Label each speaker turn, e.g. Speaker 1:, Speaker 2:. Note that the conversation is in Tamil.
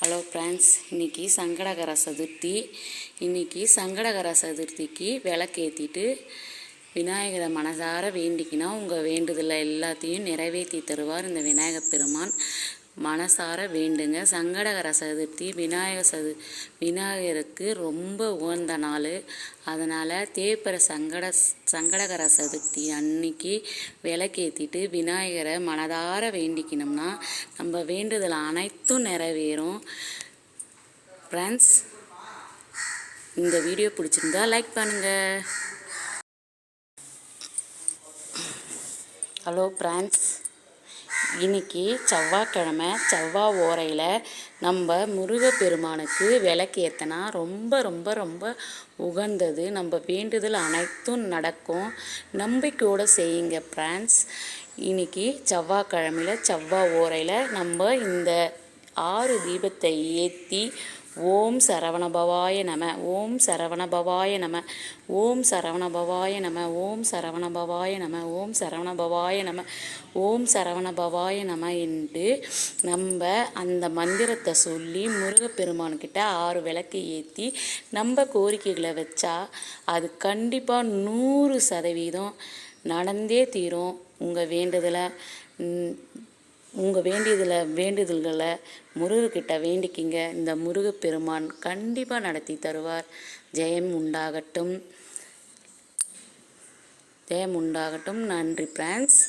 Speaker 1: ஹலோ ஃப்ரெண்ட்ஸ், இன்றைக்கி சங்கடகர சதுர்த்தி. சங்கடகர சதுர்த்திக்கு விளக்கேற்றிட்டு விநாயகரை மனதார வேண்டிக்கினா உங்கள் வேண்டுதலை எல்லாத்தையும் நிறைவேற்றி தருவார் இந்த விநாயகர் பெருமான். மனசார வேண்டுங்க. சங்கடகர சதுர்த்தி விநாயகருக்கு ரொம்ப உகந்த நாள். அதனால் தேய்பிறை சங்கடகர சதுர்த்தி அன்னைக்கு விளக்கேற்றிட்டு விநாயகரை மனதார வேண்டிக்கணும்னா நம்ம வேண்டுதல் அனைத்தும் நிறைவேறும். ஃப்ரெண்ட்ஸ், இந்த வீடியோ பிடிச்சிருந்தா லைக் பண்ணுங்கள். ஹலோ ஃப்ரெண்ட்ஸ், இன்னைக்கு செவ்வாய்க்கிழமை. செவ்வாய் ஓரையில் நம்ம முருகப்பெருமானுக்கு விளக்கேற்றினா ரொம்ப ரொம்ப ரொம்ப உகந்தது. நம்ம வேண்டுதல் அனைத்தும் நடக்கும். நம்பிக்கையோடு செய்யுங்க ஃப்ரெண்ட்ஸ். இன்னைக்கு செவ்வாய்க்கிழமையில் செவ்வாய் ஓரையில் நம்ம இந்த 6 தீபத்தை ஏற்றி ஓம் சரவணபவாய நம, ஓம் சரவணபவாய நம, ஓம் சரவணபவாய நம, ஓம் சரவணபவாய நம, ஓம் சரவணபவாய நம, ஓம் சரவணபவாய நம என்று நம்ம அந்த மந்திரத்தை சொல்லி முருகப்பெருமான்கிட்ட 6 விளக்கு ஏற்றி நம்ம கோரிக்கைகளை வச்சா அது கண்டிப்பாக 100% நடந்தே தீரும். உங்கள் வேண்டுதல்களை முருகக்கிட்ட வேண்டிக்கிங்க. இந்த முருகப்பெருமான் கண்டிப்பாக நடத்தி தருவார். ஜெயம் உண்டாகட்டும், ஜெயம் உண்டாகட்டும். நன்றி ஃப்ரெண்ட்ஸ்.